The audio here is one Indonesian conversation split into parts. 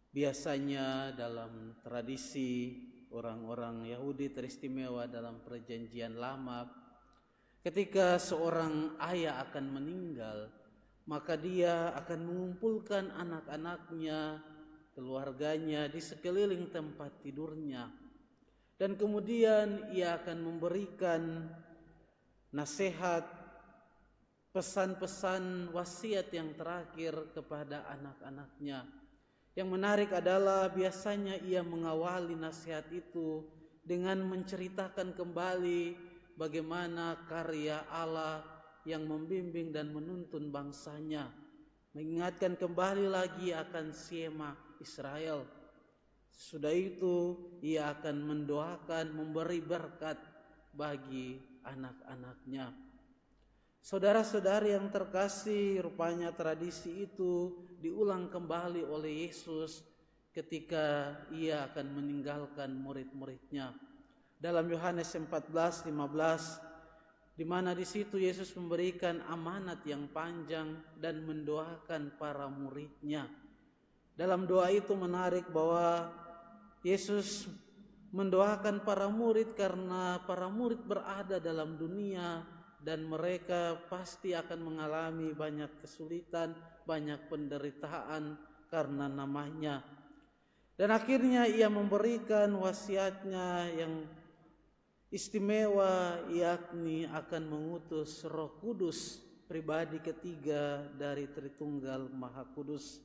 Biasanya dalam tradisi orang-orang Yahudi teristimewa dalam Perjanjian Lama, ketika seorang ayah akan meninggal, maka dia akan mengumpulkan anak-anaknya, keluarganya di sekeliling tempat tidurnya. Dan kemudian ia akan memberikan nasihat, pesan-pesan wasiat yang terakhir kepada anak-anaknya. Yang menarik adalah biasanya ia mengawali nasihat itu dengan menceritakan kembali bagaimana karya Allah yang membimbing dan menuntun bangsanya. Mengingatkan kembali lagi akan Shema Israel. Sudah itu ia akan mendoakan, memberi berkat bagi anak-anaknya. Saudara-saudari yang terkasih, rupanya tradisi itu diulang kembali oleh Yesus ketika ia akan meninggalkan murid-muridnya. Dalam Yohanes 14:15, di mana di situ Yesus memberikan amanat yang panjang dan mendoakan para muridnya. Dalam doa itu menarik bahwa Yesus mendoakan para murid karena para murid berada dalam dunia dan mereka pasti akan mengalami banyak kesulitan, banyak penderitaan karena namanya. Dan akhirnya ia memberikan wasiatnya yang istimewa, yakni akan mengutus Roh Kudus, pribadi ketiga dari Tritunggal Maha Kudus.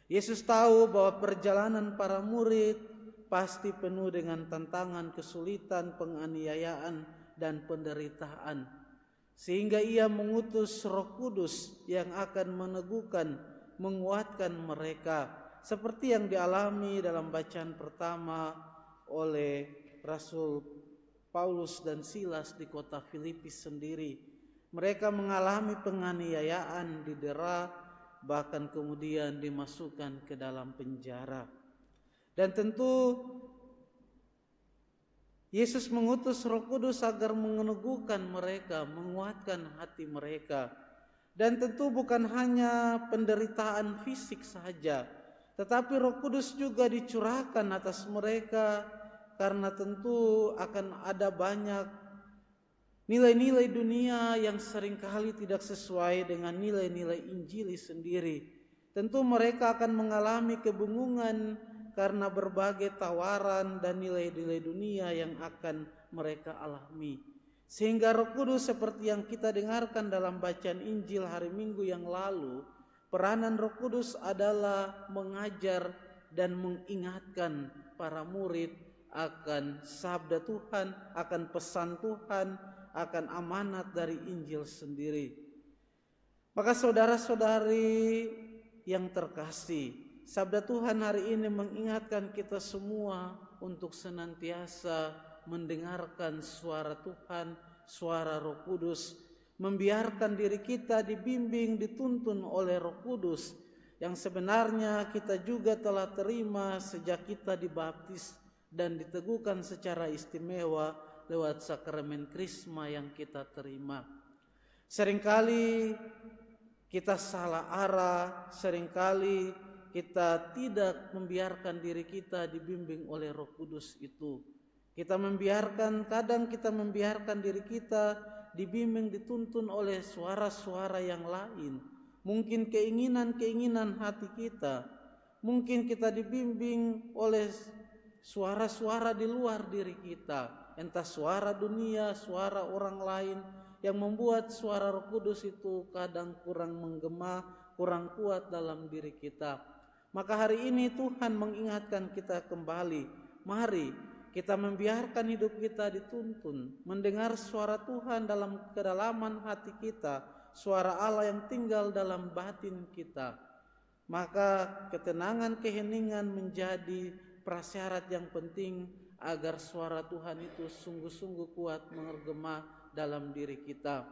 Yesus tahu bahwa perjalanan para murid pasti penuh dengan tantangan, kesulitan, penganiayaan, dan penderitaan. Sehingga ia mengutus Roh Kudus yang akan meneguhkan, menguatkan mereka. Seperti yang dialami dalam bacaan pertama oleh Rasul Paulus dan Silas di kota Filipus sendiri. Mereka mengalami penganiayaan, didera, bahkan kemudian dimasukkan ke dalam penjara. Dan tentu Yesus mengutus Roh Kudus agar meneguhkan mereka, menguatkan hati mereka. Dan tentu bukan hanya penderitaan fisik saja, tetapi Roh Kudus juga dicurahkan atas mereka karena tentu akan ada banyak nilai-nilai dunia yang seringkali tidak sesuai dengan nilai-nilai Injil sendiri. Tentu mereka akan mengalami kebingungan karena berbagai tawaran dan nilai-nilai dunia yang akan mereka alami. Sehingga Roh Kudus seperti yang kita dengarkan dalam bacaan Injil hari Minggu yang lalu, peranan Roh Kudus adalah mengajar dan mengingatkan para murid akan sabda Tuhan, akan pesan Tuhan, akan amanat dari Injil sendiri. Maka saudara-saudari yang terkasih, sabda Tuhan hari ini mengingatkan kita semua untuk senantiasa mendengarkan suara Tuhan, suara Roh Kudus, membiarkan diri kita dibimbing, dituntun oleh Roh Kudus yang sebenarnya kita juga telah terima sejak kita dibaptis dan diteguhkan secara istimewa lewat sakramen Krisma yang kita terima. Seringkali kita salah arah, seringkali kita tidak membiarkan diri kita dibimbing oleh Roh Kudus itu. Kadang kita membiarkan diri kita dibimbing, dituntun oleh suara-suara yang lain. Mungkin keinginan-keinginan hati kita. Mungkin kita dibimbing oleh suara-suara di luar diri kita. Entah suara dunia, suara orang lain yang membuat suara Roh Kudus itu kadang kurang menggema, kurang kuat dalam diri kita. Maka hari ini Tuhan mengingatkan kita kembali, mari kita membiarkan hidup kita dituntun, mendengar suara Tuhan dalam kedalaman hati kita, suara Allah yang tinggal dalam batin kita. Maka ketenangan, keheningan menjadi prasyarat yang penting agar suara Tuhan itu sungguh-sungguh kuat menggema dalam diri kita.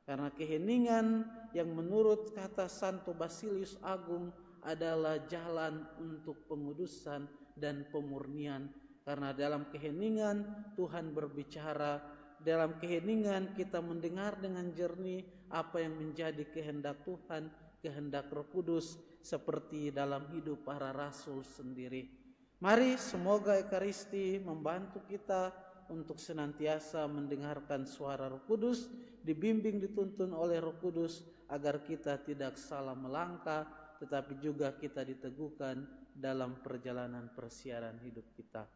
Karena keheningan yang menurut kata Santo Basilius Agung adalah jalan untuk pengudusan dan pemurnian. Karena dalam keheningan Tuhan berbicara, dalam keheningan kita mendengar dengan jernih apa yang menjadi kehendak Tuhan, kehendak Roh Kudus seperti dalam hidup para rasul sendiri. Mari semoga Ekaristi membantu kita untuk senantiasa mendengarkan suara Roh Kudus, dibimbing dituntun oleh Roh Kudus agar kita tidak salah melangkah, tetapi juga kita diteguhkan dalam perjalanan persiaran hidup kita.